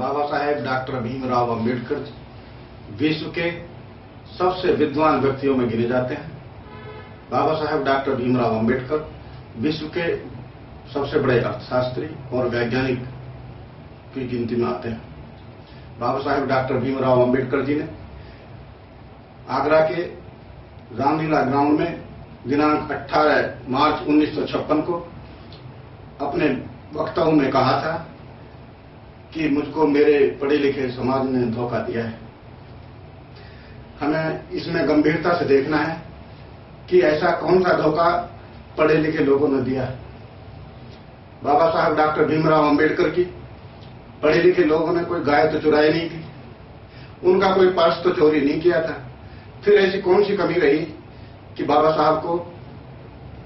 Baba Saheb doctor Bhimrao Ambedkar विश्व के सबसे विद्वान व्यक्तियों में गिने जाते हैं। बाबा साहेब डॉक्टर भीमराव अंबेडकर विश्व के सबसे बड़े अर्थशास्त्री और वैज्ञानिक की गिनती में आते हैं। बाबा साहेब डॉक्टर भीमराव अंबेडकर जी ने आगरा के रामलीला ग्राउंड में दिनांक 18 मार्च 1956 को अपने वक्तव्य में कहा था कि मुझको मेरे पढ़े लिखे समाज ने धोखा दिया है। हमें इसमें गंभीरता से देखना है कि ऐसा कौन सा धोखा पढ़े लिखे लोगों ने दिया है। बाबा साहब डॉक्टर भीमराव अंबेडकर की पढ़े लिखे लोगों ने कोई गाय तो चुराई नहीं थी, उनका कोई पर्स तो चोरी नहीं किया था। फिर ऐसी कौन सी कमी रही कि बाबा साहब को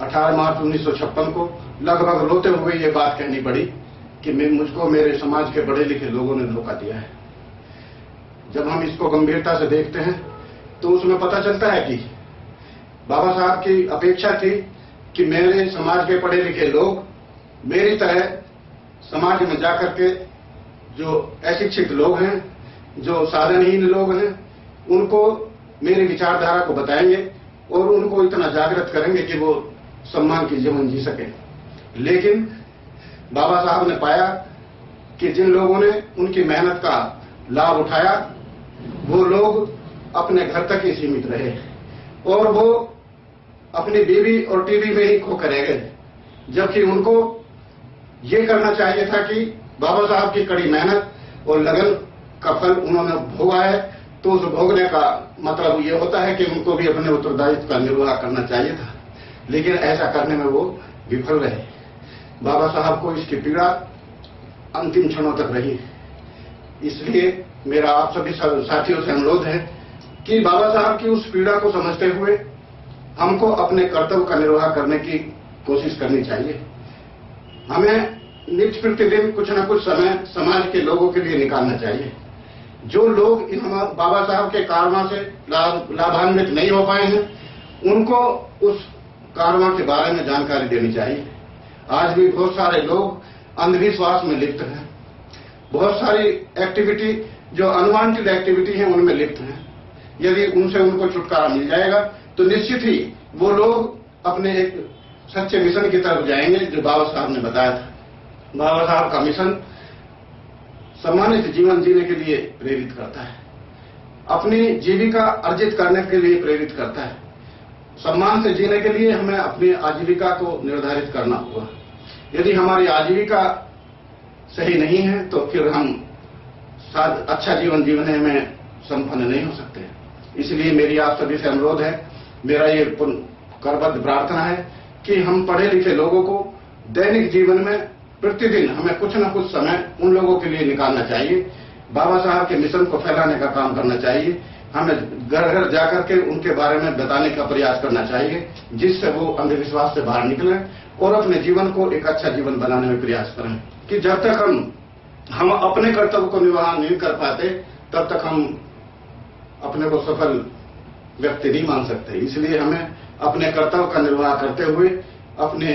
18 मार्च 1956 को लगभग रोते हुए ये बात कहनी पड़ी कि मुझको मेरे समाज के पढ़े लिखे लोगों ने धोखा दिया है। जब हम इसको गंभीरता से देखते हैं तो उसमें पता चलता है कि बाबा साहब की अपेक्षा थी कि मेरे समाज के पढ़े लिखे लोग मेरी तरह समाज में जाकर के जो अशिक्षित लोग हैं, जो साधनहीन लोग हैं, उनको मेरी विचारधारा को बताएंगे और उनको इतना जागृत करेंगे कि वो सम्मान की जीवन जी सके। लेकिन बाबा साहब ने पाया कि जिन लोगों ने उनकी मेहनत का लाभ उठाया वो लोग अपने घर तक ही सीमित रहे और वो अपनी बीवी और टीवी में ही खोकर रह गए, जबकि उनको ये करना चाहिए था कि बाबा साहब की कड़ी मेहनत और लगन का फल उन्होंने भोगा है, तो उस भोगने का मतलब ये होता है कि उनको भी अपने उत्तरदायित्व का निर्वाह करना चाहिए था। लेकिन ऐसा करने में वो विफल रहे। बाबा साहब को इसकी पीड़ा अंतिम क्षणों तक रही। इसलिए मेरा आप सभी साथियों से अनुरोध है कि बाबा साहब की उस पीड़ा को समझते हुए हमको अपने कर्तव्य का निर्वाह करने की कोशिश करनी चाहिए। हमें नित्य प्रतिदिन कुछ न कुछ समय समाज के लोगों के लिए निकालना चाहिए। जो लोग इन बाबा साहब के कारवां से लाभान्वित नहीं हो पाए हैं, उनको उस कारवां के बारे में जानकारी देनी चाहिए। आज भी बहुत सारे लोग अंधविश्वास में लिप्त हैं, बहुत सारी एक्टिविटी जो अनवांटेड एक्टिविटी है उनमें लिप्त हैं। यदि उनसे उनको छुटकारा मिल जाएगा तो निश्चित ही वो लोग अपने एक सच्चे मिशन की तरफ जाएंगे जो बाबा साहब ने बताया था। बाबा साहब का मिशन सम्मानित जीवन जीने के लिए प्रेरित करता है, अपनी जीविका अर्जित करने के लिए प्रेरित करता है। सम्मान से जीने के लिए हमें अपनी आजीविका को निर्धारित करना होगा। यदि हमारी आजीविका सही नहीं है तो फिर हम शायद अच्छा जीवन जीने में संपन्न नहीं हो सकते। इसलिए मेरी आप सभी से अनुरोध है, मेरा ये करबद्ध प्रार्थना है कि हम पढ़े लिखे लोगों को दैनिक जीवन में प्रतिदिन हमें कुछ न कुछ समय उन लोगों के लिए निकालना चाहिए। बाबा साहब के मिशन को फैलाने का काम करना चाहिए। हमें घर घर जाकर के उनके बारे में बताने का प्रयास करना चाहिए, जिससे वो अंधविश्वास से बाहर निकलें और अपने जीवन को एक अच्छा जीवन बनाने में प्रयास करें। कि जब तक हम अपने कर्तव्य को निर्वाह नहीं कर पाते तब तक हम अपने को सफल व्यक्ति नहीं मान सकते। इसलिए हमें अपने कर्तव्य का निर्वाह करते हुए, अपने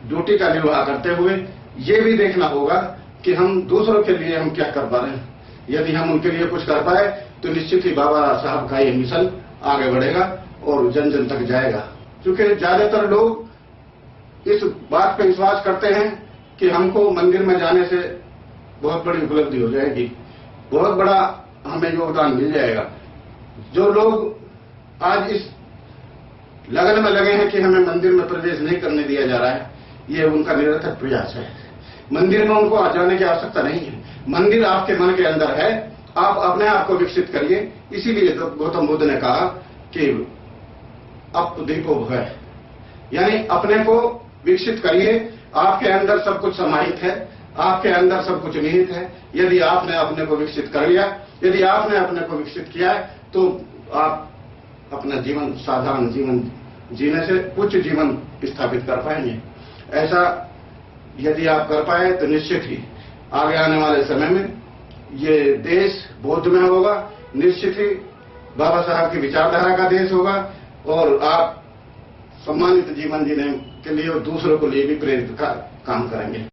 ड्यूटी का निर्वाह करते हुए ये भी देखना होगा कि हम दूसरों के लिए हम क्या कर पा रहे हैं। यदि हम उनके लिए कुछ कर पाए तो निश्चित ही बाबा साहब का ये मिशन आगे बढ़ेगा और जन जन तक जाएगा। क्योंकि ज्यादातर लोग इस बात पर विश्वास करते हैं कि हमको मंदिर में जाने से बहुत बड़ी उपलब्धि हो जाएगी, बहुत बड़ा हमें योगदान मिल जाएगा। जो लोग आज इस लगन में लगे हैं कि हमें मंदिर में प्रवेश नहीं करने दिया जा रहा है, ये उनका निरर्थक प्रयास है। मंदिर में उनको आ जाने की आवश्यकता नहीं है। मंदिर आपके मन के अंदर है, आप अपने आप को विकसित करिए। इसीलिए तो गौतम बुद्ध ने कहा कि अप दीपो भय, यानी अपने को विकसित करिए। आपके अंदर सब कुछ समाहित है, आपके अंदर सब कुछ निहित है। यदि आपने अपने को विकसित कर लिया, यदि आपने अपने को विकसित किया है तो आप अपना जीवन साधारण जीवन जीने से उच्च जीवन स्थापित कर पाएंगे। ऐसा यदि आप कर पाए तो निश्चित ही आगे आने वाले समय में ये देश बौद्धमय होगा, निश्चित ही बाबा साहब की विचारधारा का देश होगा और आप सम्मानित जीवन जीने के लिए और दूसरों को लिए भी प्रेरित का काम करेंगे।